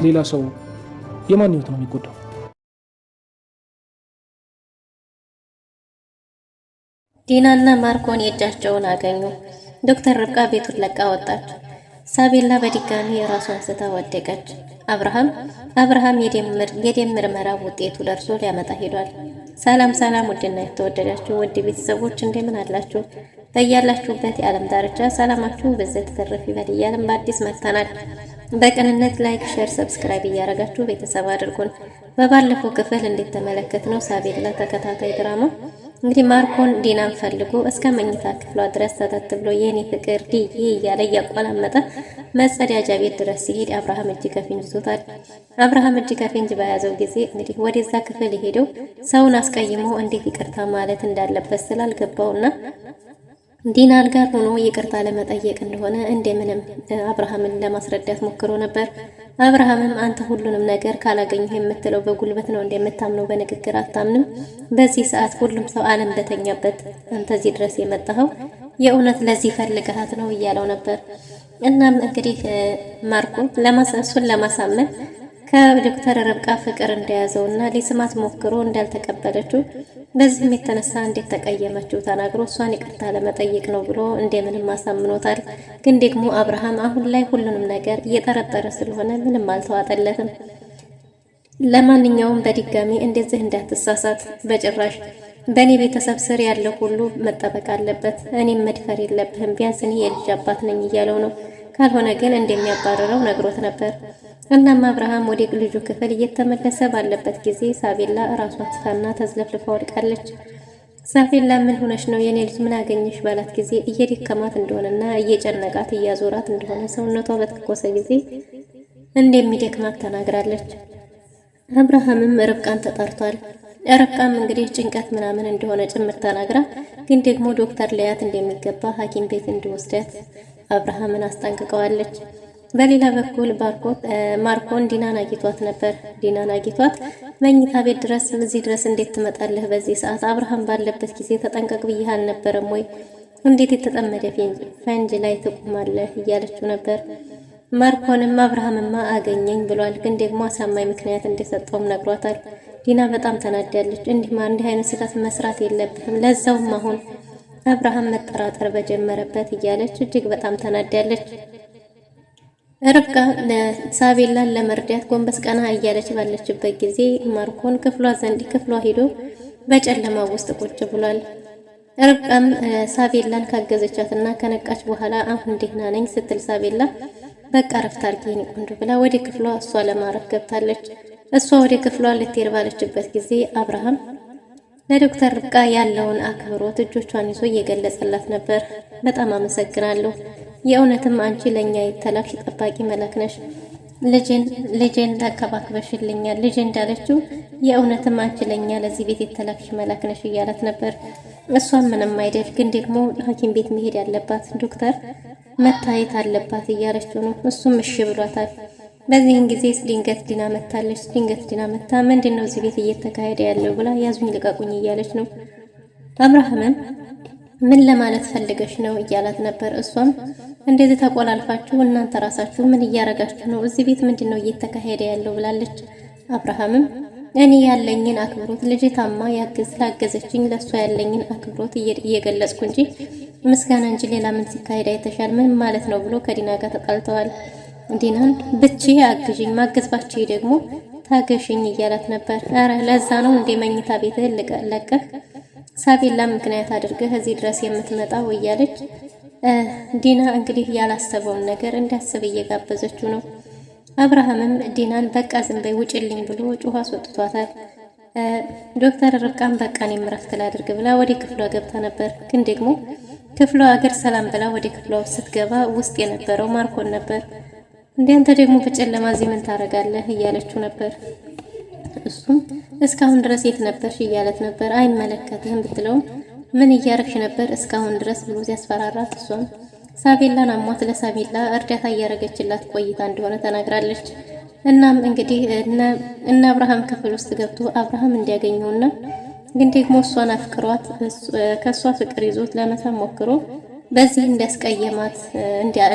ሌላ ሰው የማን ህይወት ነው የሚጎዳው? ዲናና ማርኮን የእጃቸውን አገኙ። ዶክተር ርብቃ ቤቱን ለቃ ወጣች። ሳቤላ በድጋሚ የራሷን ስታ ወደቀች። አብርሃም የደም ምርመራ ውጤቱ ደርሶ ሊያመጣ ሄዷል። ሰላም ውድና የተወደዳችሁ ውድ ቤተሰቦች እንደምን አላችሁ? በያላችሁበት የዓለም ዳርቻ ሰላማችሁ በዘት ተረፍ ይበል እያልን በአዲስ መጥተናል። በቅንነት ላይክ፣ ሼር፣ ሰብስክራይብ እያደረጋችሁ ቤተሰብ አድርጉን። በባለፈው ክፍል እንደተመለከትነው ሳቤላ ተከታታይ ድራማ እንግዲህ ማርኮን ዲናን ፈልጎ እስከ መኝታ ክፍሏ ድረስ ተተት ብሎ የኔ ፍቅር ዲዬ እያለ እያቆላመጠ መጸዳጃ ቤት ድረስ ሲሄድ አብርሃም እጅ ከፍንጅ ይዞታል። አብርሃም እጅ ከፍንጅ በያዘው ጊዜ እንግዲህ ወደዛ ክፍል ሄደው ሰውን አስቀይሞ እንዴት ይቅርታ ማለት እንዳለበት ስላልገባውና ዲናን ጋር ሆኖ ይቅርታ ለመጠየቅ እንደሆነ እንደምንም አብርሃምን ለማስረዳት ሞክሮ ነበር። አብርሃምም አንተ ሁሉንም ነገር ካላገኘህ የምትለው በጉልበት ነው እንደምታምነው በንግግር አታምንም። በዚህ ሰዓት ሁሉም ሰው ዓለም በተኛበት አንተ እዚህ ድረስ የመጣኸው የእውነት ለዚህ ፈልገሃት ነው እያለው ነበር። እናም እንግዲህ ማርኮ እሱን ለማሳመን ከዶክተር ርብቃ ፍቅር እንደያዘውና ሊስማት ሞክሮ እንዳልተቀበለችው በዚህም የተነሳ እንዴት ተቀየመችው ተናግሮ እሷን ይቅርታ ለመጠየቅ ነው ብሎ እንደምንም አሳምኖታል። ግን ደግሞ አብርሃም አሁን ላይ ሁሉንም ነገር እየጠረጠረ ስለሆነ ምንም አልተዋጠለትም። ለማንኛውም በድጋሚ እንደዚህ እንዳትሳሳት በጭራሽ በእኔ ቤተሰብ ስር ያለው ሁሉ መጠበቅ አለበት። እኔም መድፈር የለብህም ቢያንስ እኔ የልጅ አባት ነኝ እያለው ነው። ካልሆነ ግን እንደሚያባረረው ነግሮት ነበር። እናም አብርሃም ወደ ልጁ ክፍል እየተመለሰ ባለበት ጊዜ ሳቤላ ራሷ ትታና ተዝለፍልፋ ወድቃለች። ሳቤላ ምን ሆነሽ ነው የኔ ልጅ ምን አገኘሽ ባላት ጊዜ እየደከማት እንደሆነና እየጨነቃት እያዞራት እንደሆነ ሰውነቷ በተኮሰ ጊዜ እንደሚደክማት ተናግራለች። አብርሃምም ርብቃን ተጠርቷል። ርብቃም እንግዲህ ጭንቀት ምናምን እንደሆነ ጭምር ተናግራ ግን ደግሞ ዶክተር ሊያት እንደሚገባ ሐኪም ቤት እንዲወስዳት አብርሃምን አስጠንቅቀዋለች። በሌላ በኩል ማርኮን ዲናን አግኝቷት ነበር። ዲናን አግኝቷት መኝታ ቤት ድረስ እዚህ ድረስ እንዴት ትመጣለህ በዚህ ሰዓት? አብርሃም ባለበት ጊዜ ተጠንቀቅ ብዬህ አልነበረም ወይ? እንዴት የተጠመደ ፈንጅ ላይ ትቆማለህ? እያለችው ነበር። ማርኮንም አብርሃምማ አገኘኝ ብሏል፣ ግን ደግሞ አሳማኝ ምክንያት እንደሰጠውም ነግሯታል። ዲና በጣም ተናዳለች። እንዲህ አይነት ስህተት መስራት የለብህም ለዛውም አሁን አብርሃም መጠራጠር በጀመረበት እያለች እጅግ በጣም ተናዳለች። ርብቃ ሳቤላን ለመርዳት ጎንበስ ቀና እያለች ባለችበት ጊዜ ማርኮን ክፍሏ ሄዶ በጨለማ ውስጥ ቁጭ ብሏል። ርብቃም ሳቤላን ካገዘቻትና ከነቃች በኋላ አሁን ደህና ነኝ ስትል ሳቤላ በቃ ረፍት አድርጊ የኔ ቆንጆ ብላ ወደ ክፍሏ እሷ ለማረፍ ገብታለች። እሷ ወደ ክፍሏ ልትሄድ ባለችበት ጊዜ አብርሃም ለዶክተር ርብቃ ያለውን አክብሮት እጆቿን ይዞ እየገለጸላት ነበር። በጣም አመሰግናለሁ። የእውነትም አንቺ ለኛ የተላክሽ ጠባቂ መላክ ነሽ። ልጄን ተከባክበሽልኛል። ልጄ እንዳለችው የእውነትም አንቺ ለኛ ለዚህ ቤት የተላክሽ መላክ ነሽ እያላት ነበር። እሷም ምንም አይደል፣ ግን ደግሞ ሐኪም ቤት መሄድ ያለባት ዶክተር መታየት አለባት እያለችው ነው። እሱም እሺ ብሏታል። በዚህን ጊዜ ድንገት ዲና መታለች። ምንድነው እዚህ ቤት እየተካሄደ ያለው ብላ ያዙኝ ልቀቁኝ እያለች ነው። አብርሃምም ምን ለማለት ፈልገሽ ነው እያላት ነበር። እሷም እንደዚህ ተቆላልፋችሁ እናንተ ራሳችሁ ምን እያረጋችሁ ነው? እዚህ ቤት ምንድነው እየተካሄደ ያለው ብላለች። አብርሃምም እኔ ያለኝን አክብሮት ልጅ ታማ ስላገዘችኝ ለሷ ያለኝን አክብሮት እየገለጽኩ እንጂ ምስጋና እንጂ ሌላ ምን ሲካሄድ አይተሻል? ምን ማለት ነው ብሎ ከዲና ጋር ተጣልተዋል። ዲናን ብቻ አግዥኝ ማገዝባችሁ ደግሞ ታገሽኝ እያላት ነበር። አረ ለዛ ነው እንደ መኝታ ቤትህን ለቀህ ሳቤላ ምክንያት አድርገህ እዚህ ድረስ የምትመጣው እያለች ዲና እንግዲህ ያላሰበውን ነገር እንዲያስብ እየጋበዘችው ነው። አብርሃምም ዲናን በቃ ዝም በይ ውጭልኝ ብሎ ጩኸ አስወጥቷታል። ዶክተር ርብቃን በቃ እኔም እረፍት ላድርግ ብላ ወደ ክፍሏ ገብታ ነበር። ግን ደግሞ ክፍሏ አገር ሰላም ብላ ወደ ክፍሏ ስትገባ ውስጥ የነበረው ማርኮን ነበር። አንተ ደግሞ በጨለማ እዚህ ምን ታረጋለህ እያለችው ነበር። እሱም እስካሁን ድረስ የት ነበርሽ እያለት ነበር። አይመለከትህም ብትለውም ምን እያረግሽ ነበር እስካሁን ድረስ ብሎ ሲያስፈራራት እሷም ሳቤላን አሟት ለሳቤላ እርዳታ እያረገችላት ቆይታ እንደሆነ ተናግራለች። እናም እንግዲህ እነ አብርሃም ክፍል ውስጥ ገብቶ አብርሃም እንዲያገኘውና ግን ደግሞ እሷን አፍቅሯት ከሷ ፍቅር ይዞት ለመሳም ሞክሮ በዚህ እንዳስቀየማት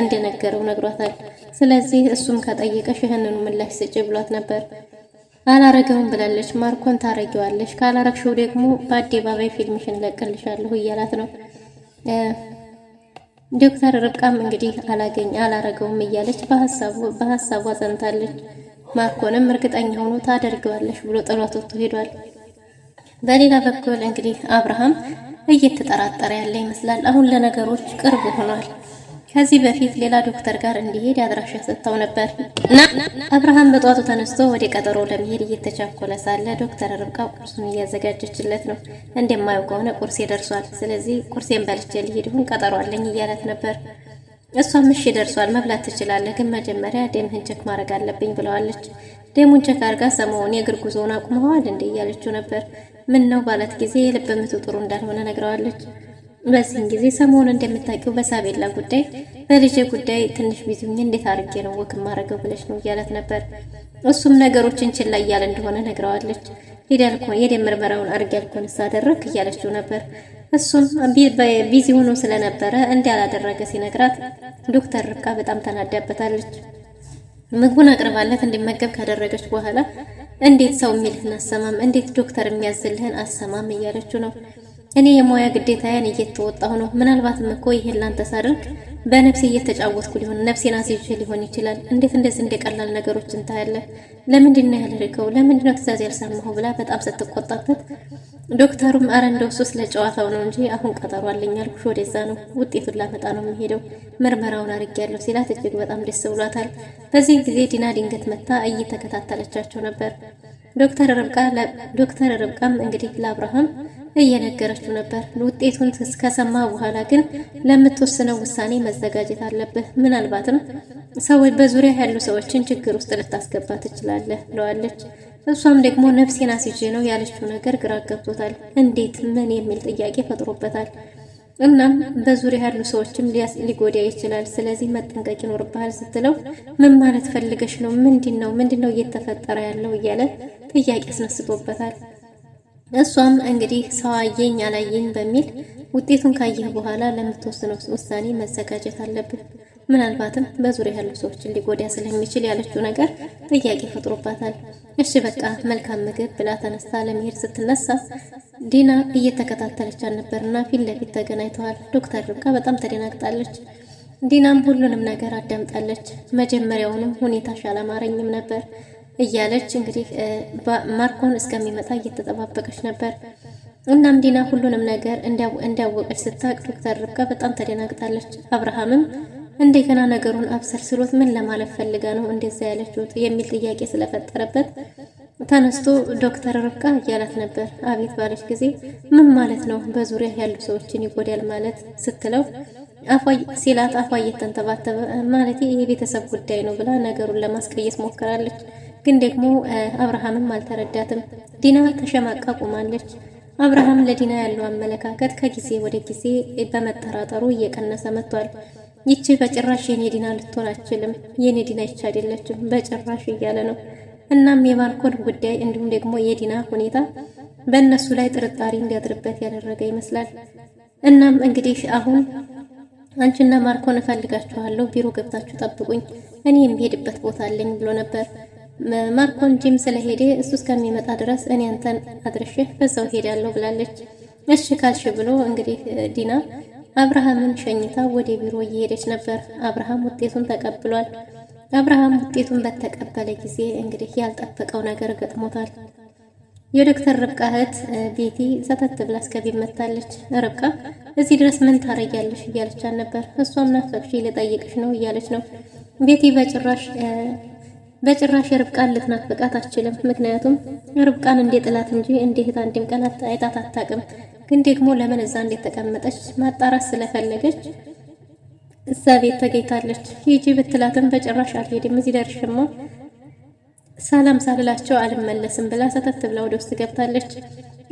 እንደነገረው ነግሯታል። ስለዚህ እሱም ከጠየቀሽ ይህንኑ ምላሽ ስጪ ብሏት ነበር። አላረገውም ብላለች። ማርኮን ታረጊዋለሽ፣ ካላረግሽው ደግሞ በአደባባይ ፊልምሽን ለቅልሻለሁ እያላት ነው። ዶክተር ርብቃም እንግዲህ አላረገውም እያለች በሀሳቧ ጸንታለች። ማርኮንም እርግጠኛ ሆኖ ታደርገዋለሽ ብሎ ጥሏት ወጥቶ ሄዷል። በሌላ በኩል እንግዲህ አብርሃም እየተጠራጠረ ያለ ይመስላል። አሁን ለነገሮች ቅርብ ሆኗል። ከዚህ በፊት ሌላ ዶክተር ጋር እንዲሄድ አድራሻ ሰጥተው ነበር። አብርሃም በጧቱ ተነስቶ ወደ ቀጠሮ ለመሄድ እየተቻኮለ ሳለ ዶክተር ርብቃ ቁርሱን እያዘጋጀችለት ነው። እንደማየው ከሆነ ቁርሴ ደርሷል፣ ስለዚህ ቁርሴን በልቼ ልሄድ ይሁን ቀጠሮ አለኝ እያለት ነበር። እሷም እሺ ደርሷል፣ መብላት ትችላለህ፣ ግን መጀመሪያ ደምህን ቼክ ማድረግ አለብኝ ብለዋለች። ደሙን ቼክ አድርጋ ሰሞኑን የእግር ጉዞውን አቁመዋል እንዴ እያለችው ነበር። ምን ነው ባላት ጊዜ የልብ ምቱ ጥሩ እንዳልሆነ ነግረዋለች። በዚህን ጊዜ ሰሞኑን እንደምታውቂው በሳቤላ ጉዳይ በልጄ ጉዳይ ትንሽ ቢዚ ሆኜ እንዴት አድርጌ ነው ወክ ማረገው ብለሽ ነው እያለት ነበር። እሱም ነገሮችን ችላ እያለ እንደሆነ ነግረዋለች። የደም ምርመራውን አድርጌ ያልኩንስ አደረክ እያለችው ነበር። እሱም ቢዚ ሆኖ ስለነበረ እንዳላደረገ ሲነግራት ዶክተር ርብቃ በጣም ተናዳበታለች። ምግቡን አቅርባለት እንዲመገብ ካደረገች በኋላ እንዴት ሰው የሚልህን አሰማም፣ እንዴት ዶክተር የሚያዝልህን አሰማም እያለችው ነው። እኔ የሙያ ግዴታዬን እየተወጣሁ ነው። ምናልባትም እኮ ይሄን ላንተ ሳደርግ በነፍሴ እየተጫወትኩ ሊሆን ነፍሴን አስይዤ ሊሆን ይችላል። እንዴት እንደዚህ እንደቀላል ነገሮችን ታያለህ? ለምንድን ነው ያልርከው? ለምንድን ነው ትዕዛዝ ያልሰማሁ ብላ በጣም ስትቆጣበት፣ ዶክተሩም አረ እንደው እሱ ስለ ጨዋታው ነው እንጂ አሁን ቀጠሮ አለኝ አልኩሽ፣ ወደዛ ነው ውጤቱን ላመጣ ነው የሚሄደው፣ ምርመራውን አድርጌያለሁ ሲላት እጅግ በጣም ደስ ብሏታል። በዚህ ጊዜ ዲና ድንገት መታ እየተከታተለቻቸው ነበር። ዶክተር ርብቃም እንግዲህ ለአብርሃም እየነገረችው ነበር። ውጤቱን ከሰማ በኋላ ግን ለምትወስነው ውሳኔ መዘጋጀት አለብህ። ምናልባትም ሰዎች በዙሪያ ያሉ ሰዎችን ችግር ውስጥ ልታስገባ ትችላለህ ብለዋለች። እሷም ደግሞ ነፍሴን አስይዤ ነው ያለችው ነገር ግራ ገብቶታል። እንዴት ምን የሚል ጥያቄ ፈጥሮበታል። እናም በዙሪያ ያሉ ሰዎችም ሊጎዳ ይችላል፣ ስለዚህ መጠንቀቅ ይኖርብሃል ስትለው ምን ማለት ፈልገሽ ነው? ምንድነው እየተፈጠረ ያለው እያለ ጥያቄ አስነስቶበታል። እሷም እንግዲህ ሰው አየኝ አላየኝ በሚል ውጤቱን ካየህ በኋላ ለምትወስነው ውሳኔ መዘጋጀት አለብህ፣ ምናልባትም በዙሪያ ያሉ ሰዎችን ሊጎዳ ስለሚችል ያለችው ነገር ጥያቄ ፈጥሮባታል። እሺ በቃ መልካም ምግብ ብላ ተነስታ ለመሄድ ስትነሳ ዲና እየተከታተለቻት ነበርና ፊት ለፊት ተገናኝተዋል። ዶክተር ርብቃ በጣም ተደናግጣለች። ዲናም ሁሉንም ነገር አዳምጣለች። መጀመሪያውንም ሁኔታሽ አላማረኝም ነበር እያለች እንግዲህ ማርኮን እስከሚመጣ እየተጠባበቀች ነበር። እናም ዲና ሁሉንም ነገር እንዳወቀች ስታቅ ዶክተር ርብቃ በጣም ተደናግጣለች። አብርሃምም እንደገና ነገሩን አብሰልስሎት ምን ለማለት ፈልጋ ነው እንደዛ ያለችው የሚል ጥያቄ ስለፈጠረበት ተነስቶ ዶክተር ርብቃ እያላት ነበር። አቤት ባለች ጊዜ ምን ማለት ነው በዙሪያ ያሉ ሰዎችን ይጎዳል ማለት ስትለው ሲላት አፏ እየተንተባተበ ማለት የቤተሰብ ጉዳይ ነው ብላ ነገሩን ለማስቀየስ ሞክራለች። ግን ደግሞ አብርሃምም አልተረዳትም። ዲና ተሸማቃ ቆማለች። አብርሃም ለዲና ያለው አመለካከት ከጊዜ ወደ ጊዜ በመጠራጠሩ እየቀነሰ መጥቷል። ይቺ በጭራሽ የኔ ዲና ልትሆን አትችልም፣ የኔ ዲና ይቺ አይደለችም በጭራሽ እያለ ነው። እናም የማርኮን ጉዳይ እንዲሁም ደግሞ የዲና ሁኔታ በእነሱ ላይ ጥርጣሬ እንዲያድርበት ያደረገ ይመስላል። እናም እንግዲህ አሁን አንቺና ማርኮን እፈልጋችኋለሁ፣ ቢሮ ገብታችሁ ጠብቁኝ፣ እኔ የሚሄድበት ቦታ አለኝ ብሎ ነበር። ማርኮን ጂም ስለሄደ እሱ እስከሚመጣ ድረስ እኔ አንተን አድርሼ በዛው ሄዳለሁ ብላለች። እሺ ካልሽ ብሎ እንግዲህ ዲና አብርሃምን ሸኝታ ወደ ቢሮ እየሄደች ነበር። አብርሃም ውጤቱን ተቀብሏል። አብርሃም ውጤቱን በተቀበለ ጊዜ እንግዲህ ያልጠበቀው ነገር ገጥሞታል። የዶክተር ርብቃ እህት ቤቲ ሰተት ብላ እስከቤት መታለች። ርብቃ እዚህ ድረስ ምን ታረጊያለሽ እያለቻት ነበር። እሷም ናፈቅሽ ልጠይቅሽ ነው እያለች ነው። ቤቲ በጭራሽ ርብቃን ልትናፍቃት አትችልም። ምክንያቱም ርብቃን እንደ ጥላት እንጂ እንደ እህት አንድም ቀን አይታት አታውቅም። ግን ደግሞ ለምን እዛ እንዴት ተቀመጠች ማጣራት ስለፈለገች እዛ ቤት ተገኝታለች። ሂጂ ብትላትም በጭራሽ አልሄድም፣ እዚህ ደርሽማ ሰላም ሳልላቸው አልመለስም ብላ ሰተት ብላ ወደ ውስጥ ገብታለች።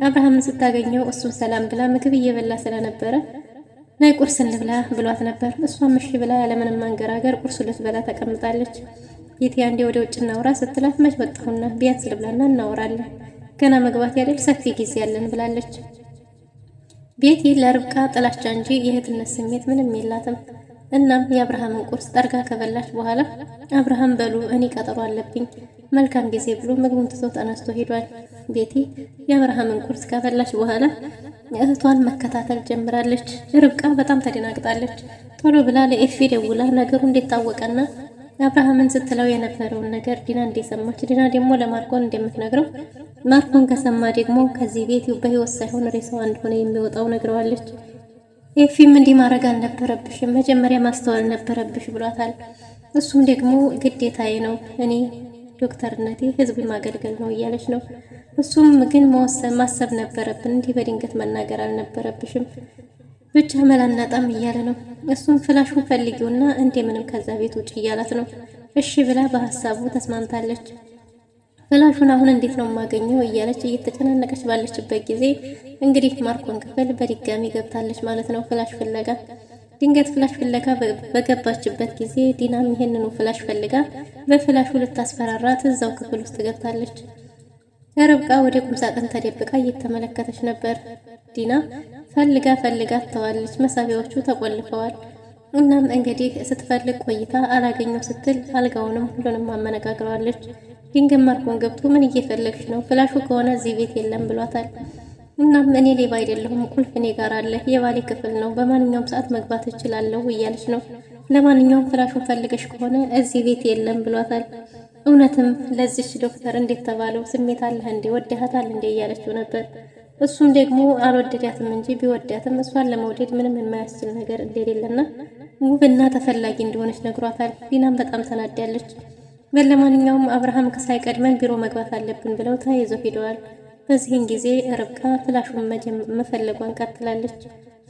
አብርሃምን ስታገኘው እሱን ሰላም ብላ ምግብ እየበላ ስለነበረ ናይ ቁርስ እንብላ ብሏት ነበር። እሷም እሺ ብላ ያለምንም ማንገራገር ቁርሱ ልትበላ ተቀምጣለች። የት አንዴ ወደ ውጭ እናውራ ስትላት መች ወጣሁና ቢያንስ ልብላና እናወራለን፣ ገና መግባት ያደል ሰፊ ጊዜ ያለን ብላለች። ቤቲ ለርብቃ ጥላቻ እንጂ የእህትነት ስሜት ምንም የላትም። እናም የአብርሃምን ቁርስ ጠርጋ ከበላች በኋላ አብርሃም በሉ እኔ ቀጠሮ አለብኝ መልካም ጊዜ ብሎ ምግቡን ትቶ ተነስቶ ሄዷል። ቤቲ የአብርሃምን ቁርስ ከበላች በኋላ እህቷን መከታተል ጀምራለች። ርብቃ በጣም ተደናግጣለች። ቶሎ ብላ ለኤፊ ደውላ ነገሩ እንዴት ታወቀና አብርሃምን ስትለው የነበረውን ነገር ዲና እንደሰማች፣ ዲና ደግሞ ለማርኮን እንደምትነግረው፣ ማርኮን ከሰማ ደግሞ ከዚህ ቤት በህይወት ሳይሆን ሬሳዋ እንደሆነ የሚወጣው ነግረዋለች። ኤፊም እንዲህ ማድረግ አልነበረብሽም፣ መጀመሪያ ማስተዋል ነበረብሽ ብሏታል። እሱም ደግሞ ግዴታዬ ነው፣ እኔ ዶክተርነቴ ህዝብ ማገልገል ነው እያለች ነው። እሱም ግን ማሰብ ነበረብን፣ እንዲህ በድንገት መናገር አልነበረብሽም፣ ብቻ መላናጣም እያለ ነው። እሱም ፍላሹን ፈልጊውና እንደምንም ከዛ ቤት ውጭ እያላት ነው። እሺ ብላ በሀሳቡ ተስማምታለች። ፍላሹን አሁን እንዴት ነው የማገኘው እያለች እየተጨናነቀች ባለችበት ጊዜ እንግዲህ ማርኮን ክፍል በድጋሚ ገብታለች ማለት ነው ፍላሽ ፍለጋ። ድንገት ፍላሽ ፍለጋ በገባችበት ጊዜ ዲናም ይሄንኑ ፍላሽ ፈልጋ በፍላሹ ልታስፈራራት እዛው ክፍል ውስጥ ገብታለች። ርብቃ ወደ ቁምሳጥን ተደብቃ እየተመለከተች ነበር። ዲና ፈልጋ ተዋለች። መሳቢያዎቹ ተቆልፈዋል። እናም እንግዲህ ስትፈልግ ቆይታ አላገኘው ስትል አልጋውንም ሁሉንም አመነጋግረዋለች። ድንገት ማርኮን ገብቶ ምን እየፈለግሽ ነው? ፍላሹ ከሆነ እዚህ ቤት የለም ብሏታል። እናም እኔ ሌባ አይደለሁም፣ ቁልፍ እኔ ጋር አለ፣ የባሌ ክፍል ነው፣ በማንኛውም ሰዓት መግባት እችላለሁ እያለች ነው። ለማንኛውም ፍላሹን ፈልገሽ ከሆነ እዚህ ቤት የለም ብሏታል። እውነትም ለዚች ዶክተር እንዴት ተባለው ስሜት አለህ እንዴ ወደሃታል እንዴ እያለችው ነበር። እሱም ደግሞ አልወደዳትም እንጂ ቢወዳትም እሷን ለመውደድ ምንም የማያስችል ነገር እንደሌለና ውብና ተፈላጊ እንደሆነች ነግሯታል። ዲናም በጣም ተናዳለች። ለማንኛውም አብርሃም ሳይቀድመን ቢሮ መግባት አለብን ብለው ተያይዘው ሄደዋል። በዚህን ጊዜ ርብቃ ፍላሹን መፈለጓን ቀጥላለች።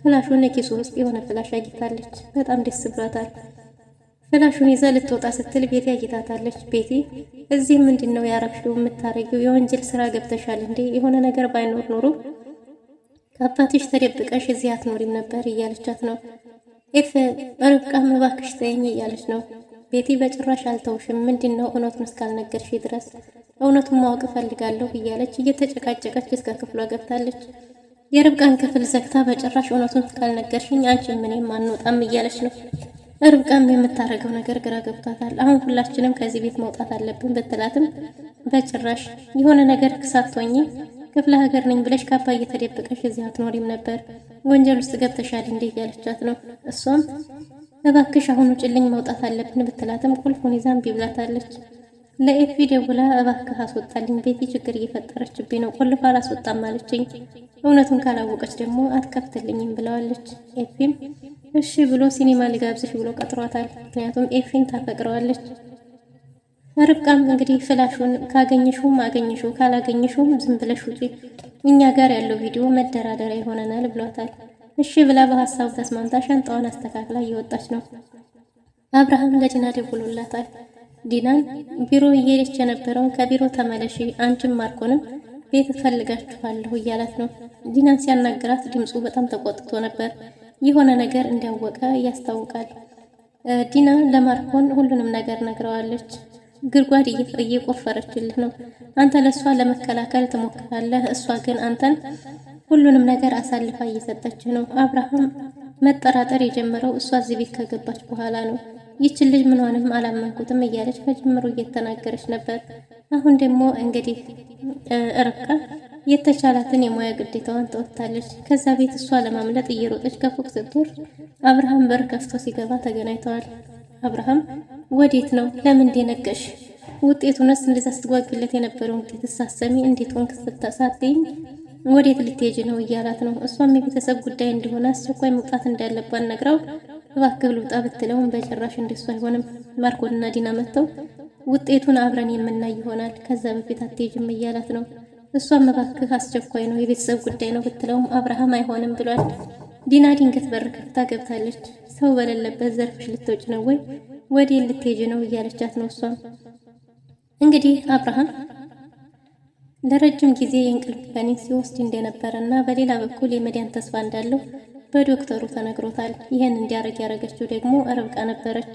ፍላሹን ኪሱ ውስጥ የሆነ ፍላሽ አግኝታለች። በጣም ደስ ብሏታል። ፍላሹን ይዛ ልትወጣ ስትል ቤቲ አግኝታታለች። ቤቲ እዚህ ምንድነው ያረፍሽው? የምታረጊው የወንጀል ስራ ገብተሻል እንዴ? የሆነ ነገር ባይኖር ኖሮ ከአባትሽ ተደብቀሽ እዚህ አትኖሪም ነበር እያለቻት ነው። ርብቃ እባክሽ ተይኝ እያለች ነው። ቤቲ በጭራሽ አልተውሽም፣ ምንድነው እውነቱን እስካልነገርሽ ድረስ እውነቱን ማወቅ እፈልጋለሁ እያለች እየተጨቃጨቀች እስከ ክፍሏ ገብታለች። የርብቃን ክፍል ዘግታ በጭራሽ እውነቱን እስካልነገርሽኝ አንቺም እኔም አንወጣም እያለች ነው። ርብቃም የምታረገው ነገር ግራ ገብቷታል። አሁን ሁላችንም ከዚህ ቤት መውጣት አለብን ብትላትም በጭራሽ የሆነ ነገር ሳትሆኚ ክፍለ ሀገር ነኝ ብለሽ ካባ እየተደበቀሽ እዚህ አትኖሪም ነበር፣ ወንጀል ውስጥ ገብተሻል እንዴ እያለቻት ነው። እሷም እባክሽ አሁን ውጭልኝ መውጣት አለብን ብትላትም ቁልፉን ይዛ እምቢ ብላታለች። ለኤፊ ደውላ እባክህ አስወጣልኝ፣ ቤቲ ችግር እየፈጠረችብኝ ነው፣ ቁልፍ አላስወጣም አለችኝ፣ እውነቱን ካላወቀች ደግሞ አትከፍትልኝም ብለዋለች። ኤፊም እሺ ብሎ ሲኒማ ሊጋብዝሽ ብሎ ቀጥሯታል። ምክንያቱም ኤፊን ታፈቅረዋለች። ርብቃም እንግዲህ ፍላሹን ካገኘሽውም አገኘሽው፣ ካላገኘሽውም ዝም ብለሽ ውጪ፣ እኛ ጋር ያለው ቪዲዮ መደራደሪያ ይሆነናል ብሏታል። እሺ ብላ በሀሳቡ ተስማምታ ሻንጣዋን አስተካክላ እየወጣች ነው። አብርሃም ለዲና ደውሎላታል። ዲናን ቢሮ እየሄደች የነበረውን ከቢሮ ተመለሺ፣ አንቺም ማርኮንም ቤት እፈልጋችኋለሁ እያላት ነው። ዲናን ሲያናግራት ድምፁ በጣም ተቆጥቶ ነበር። የሆነ ነገር እንዳወቀ ያስታውቃል። ዲና ለማርኮን ሁሉንም ነገር ነግረዋለች። ጉድጓድ እየቆፈረችልህ ነው፣ አንተ ለእሷ ለመከላከል ትሞክራለህ፣ እሷ ግን አንተን ሁሉንም ነገር አሳልፋ እየሰጠችህ ነው። አብርሃም መጠራጠር የጀመረው እሷ እዚህ ቤት ከገባች በኋላ ነው። ይችን ልጅ ምንሆንም አላመንኩትም እያለች ከጅምሩ እየተናገረች ነበር። አሁን ደግሞ እንግዲህ ርብቃ የተቻላትን የሙያ ግዴታዋን ተወጥታለች። ከዛ ቤት እሷ ለማምለጥ እየሮጠች ከፎቅ ስትወርድ አብርሃም በር ከፍቶ ሲገባ ተገናኝተዋል። አብርሃም ወዴት ነው? ለምን ደነገሽ? ውጤቱንስ እንደዛ ስትጓግለት የነበረውን ውጤት ሳሰሚ እንዴት ሆንክ? ስትሳትኝ ወዴት ልትሄጂ ነው እያላት ነው። እሷም የቤተሰብ ጉዳይ እንደሆነ አስቸኳይ መውጣት እንዳለባት ነግራው እባክህ ልውጣ ብትለውም በጭራሽ እንደሱ አይሆንም፣ ማርኮንና ዲና መጥተው ውጤቱን አብረን የምናይ ይሆናል፣ ከዛ በፊት አትሄጂም እያላት ነው። እሷም እባክህ አስቸኳይ ነው የቤተሰብ ጉዳይ ነው ብትለውም አብርሃም አይሆንም ብሏል። ዲና ድንገት በር ከፍታ ገብታለች። ሰው በሌለበት ዘርፍሽ ልትወጪ ነው ወይ? ወዴት ልትሄጂ ነው እያለቻት ነው። እሷም እንግዲህ አብርሃም ለረጅም ጊዜ የእንቅልፍ ከኒን ሲወስድ እንደነበረና በሌላ በኩል የመዳን ተስፋ እንዳለው በዶክተሩ ተነግሮታል። ይህን እንዲያደርግ ያደረገችው ደግሞ ርብቃ ነበረች።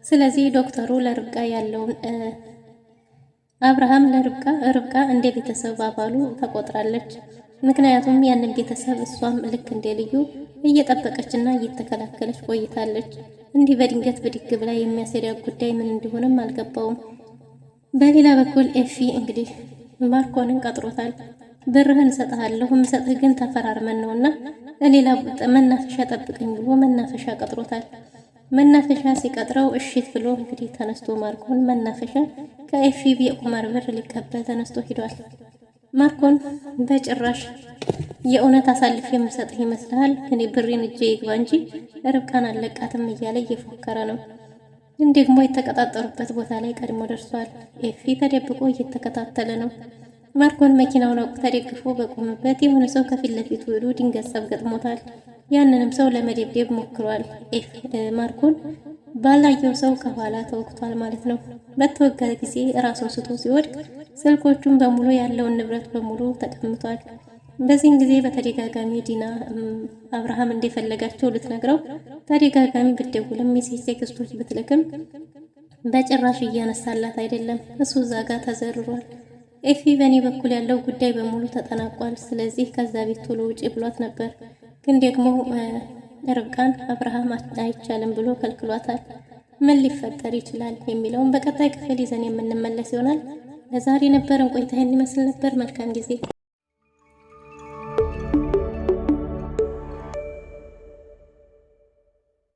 ስለዚህ ዶክተሩ ለርብቃ ያለውን አብርሃም ርብቃ እንደ ቤተሰብ አባሉ ተቆጥራለች። ምክንያቱም ያንን ቤተሰብ እሷም ልክ እንደ ልዩ እየጠበቀችና እየተከላከለች ቆይታለች። እንዲህ በድንገት ብድግ ብላ የሚያሰሪያ ጉዳይ ምን እንደሆነም አልገባውም። በሌላ በኩል ኤፊ እንግዲህ ማርኮንን ቀጥሮታል። ብርህን እሰጥሃለሁ፣ የምሰጥህ ግን ተፈራርመን ነውና ሌላ መናፈሻ ጠብቀኝ ብሎ መናፈሻ ቀጥሮታል። መናፈሻ ሲቀጥረው እሺት ብሎ እንግዲህ ተነስቶ ማርኮን መናፈሻ ከኤፊ የቁማር ብር ሊቀበል ተነስቶ ሂዷል። ማርኮን በጭራሽ የእውነት አሳልፍ የምሰጥህ ይመስልሃል? እኔ ብሬን እጄ ይግባ እንጂ ርብቃን አለቃትም እያለ እየፎከረ ነው። ግን ደግሞ የተቀጣጠሩበት ቦታ ላይ ቀድሞ ደርሷል። ኤፊ ተደብቆ እየተከታተለ ነው። ማርኮን መኪናውን አውቅ ተደግፎ በቆመበት የሆነ ሰው ከፊት ለፊቱ ሄዶ ድንገት ሰብ ገጥሞታል። ያንንም ሰው ለመደብደብ ሞክሯል። ማርኮን ባላየው ሰው ከኋላ ተወግቷል ማለት ነው። በተወጋ ጊዜ ራሱን ስቶ ሲወድቅ ስልኮቹን በሙሉ ያለውን ንብረት በሙሉ ተቀምጧል። በዚህን ጊዜ በተደጋጋሚ ዲና አብርሃም እንደፈለጋቸው ልትነግረው ተደጋጋሚ ብትደውልም ሜሴጅ ቴክስቶች ብትልክም በጭራሽ እያነሳላት አይደለም። እሱ እዛ ጋር ተዘርሯል። ኤፊ በእኔ በኩል ያለው ጉዳይ በሙሉ ተጠናቋል፣ ስለዚህ ከዛ ቤት ቶሎ ውጪ ብሏት ነበር። ግን ደግሞ ርብቃን አብርሃም አይቻልም ብሎ ከልክሏታል። ምን ሊፈጠር ይችላል የሚለውን በቀጣይ ክፍል ይዘን የምንመለስ ይሆናል። ለዛሬ ነበረን ቆይታ ይህን ይመስል ነበር። መልካም ጊዜ